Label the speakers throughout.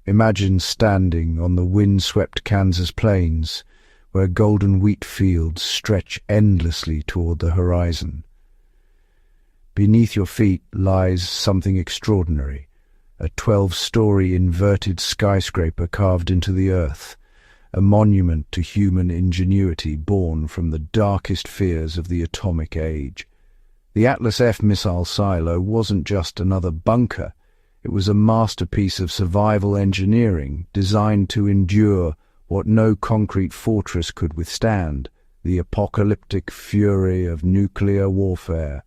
Speaker 1: Imagine standing on the wind-swept Kansas plains, where golden wheat fields stretch endlessly toward the horizon. Beneath your feet lies something extraordinary, a 12-story inverted skyscraper carved into the earth, a monument to human ingenuity born from the darkest fears of the atomic age. The Atlas F missile silo wasn't just another bunker. It was a masterpiece of survival engineering designed to endure what no concrete fortress could withstand, the apocalyptic fury of nuclear warfare.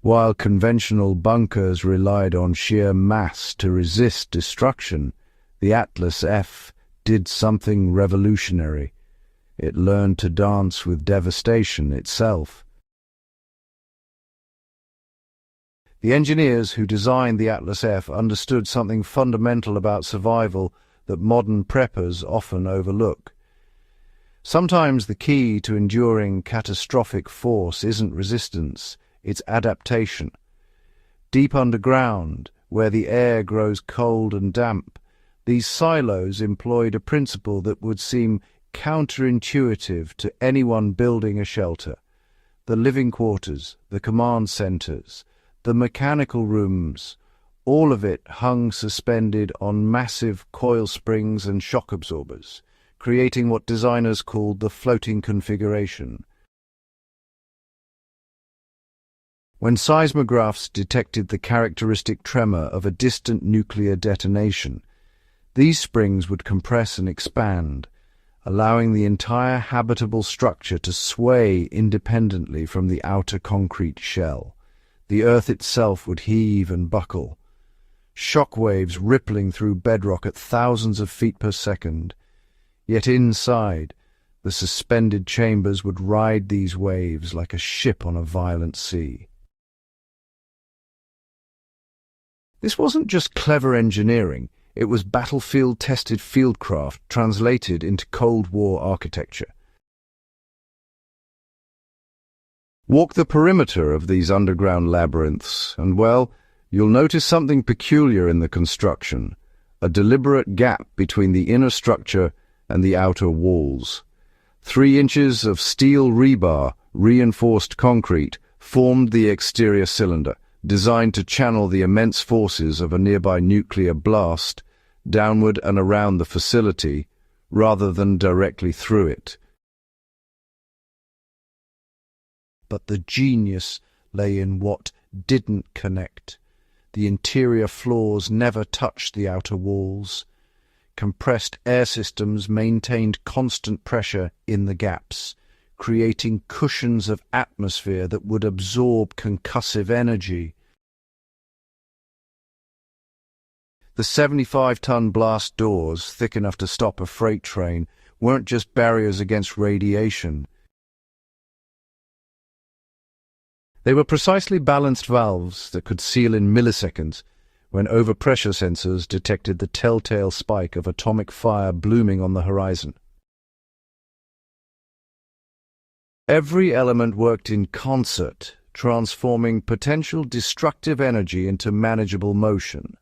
Speaker 1: While conventional bunkers relied on sheer mass to resist destruction, the Atlas F did something revolutionary. It learned to dance with devastation itself. The engineers who designed the Atlas F understood something fundamental about survival that modern preppers often overlook. Sometimes the key to enduring catastrophic force isn't resistance, it's adaptation. Deep underground, where the air grows cold and damp, these silos employed a principle that would seem counterintuitive to anyone building a shelter. The living quarters, the command centers, the mechanical rooms, all of it hung suspended on massive coil springs and shock absorbers, creating what designers called the floating configuration. When seismographs detected the characteristic tremor of a distant nuclear detonation, these springs would compress and expand, allowing the entire habitable structure to sway independently from the outer concrete shell. The earth itself would heave and buckle, shockwaves rippling through bedrock at thousands of feet per second. Yet inside, the suspended chambers would ride these waves like a ship on a violent sea. This wasn't just clever engineering, it was battlefield-tested fieldcraft translated into Cold War architecture. Walk the perimeter of these underground labyrinths, and well, you'll notice something peculiar in the construction, a deliberate gap between the inner structure and the outer walls. 3 inches of steel rebar, reinforced concrete, formed the exterior cylinder, designed to channel the immense forces of a nearby nuclear blast downward and around the facility, rather than directly through it. But the genius lay in what didn't connect. The interior floors never touched the outer walls. Compressed air systems maintained constant pressure in the gaps, creating cushions of atmosphere that would absorb concussive energy. The 75-ton blast doors, thick enough to stop a freight train, weren't just barriers against radiation. They were precisely balanced valves that could seal in milliseconds when overpressure sensors detected the telltale spike of atomic fire blooming on the horizon. Every element worked in concert, transforming potential destructive energy into manageable motion.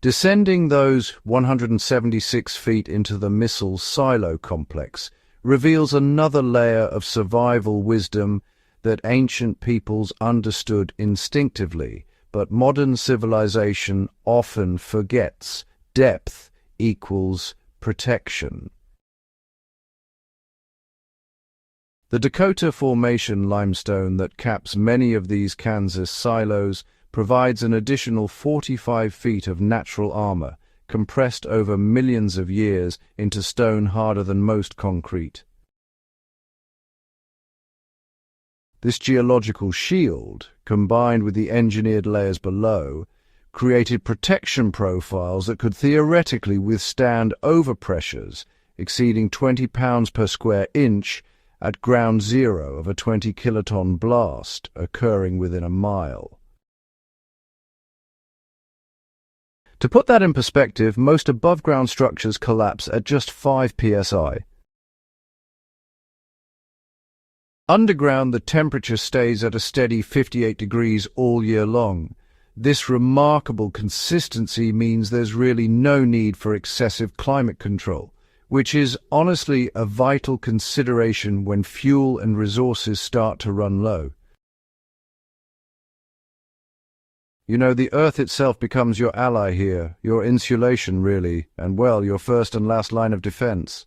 Speaker 1: Descending those 176 feet into the missile silo complex reveals another layer of survival wisdom that ancient peoples understood instinctively, but modern civilization often forgets. Depth equals protection. The Dakota Formation limestone that caps many of these Kansas silos provides an additional 45 feet of natural armor, compressed over millions of years into stone harder than most concrete. This geological shield, combined with the engineered layers below, created protection profiles that could theoretically withstand overpressures exceeding 20 pounds per square inch at ground zero of a 20-kiloton blast occurring within a mile. To put that in perspective, most above-ground structures collapse at just 5 psi. Underground, the temperature stays at a steady 58 degrees all year long. This remarkable consistency means there's really no need for excessive climate control, which is honestly a vital consideration when fuel and resources start to run low. You know, the Earth itself becomes your ally here, your insulation really, and well, your first and last line of defense.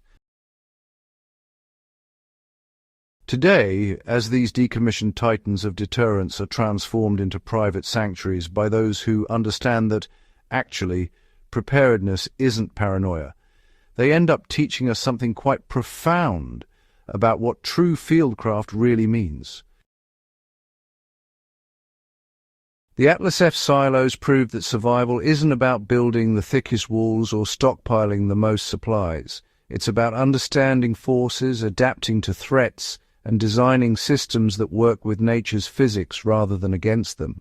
Speaker 1: Today, as these decommissioned titans of deterrence are transformed into private sanctuaries by those who understand that, actually, preparedness isn't paranoia, they end up teaching us something quite profound about what true fieldcraft really means. The Atlas F silos proved that survival isn't about building the thickest walls or stockpiling the most supplies. It's about understanding forces, adapting to threats, and designing systems that work with nature's physics rather than against them.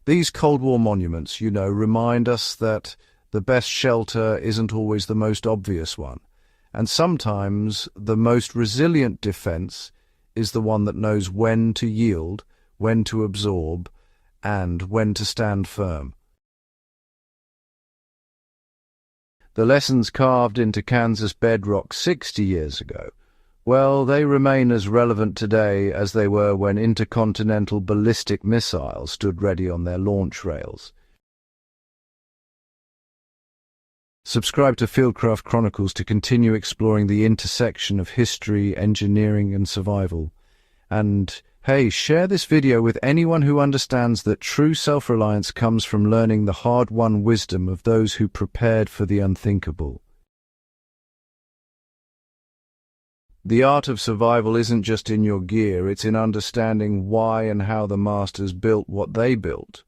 Speaker 1: These Cold War monuments, you know, remind us that the best shelter isn't always the most obvious one, and sometimes the most resilient defense is the one that knows when to yield, when to absorb, and when to stand firm. The lessons carved into Kansas bedrock 60 years ago, well, they remain as relevant today as they were when intercontinental ballistic missiles stood ready on their launch rails. Subscribe to Fieldcraft Chronicles to continue exploring the intersection of history, engineering, and survival. And hey, share this video with anyone who understands that true self-reliance comes from learning the hard-won wisdom of those who prepared for the unthinkable. The art of survival isn't just in your gear, it's in understanding why and how the masters built what they built.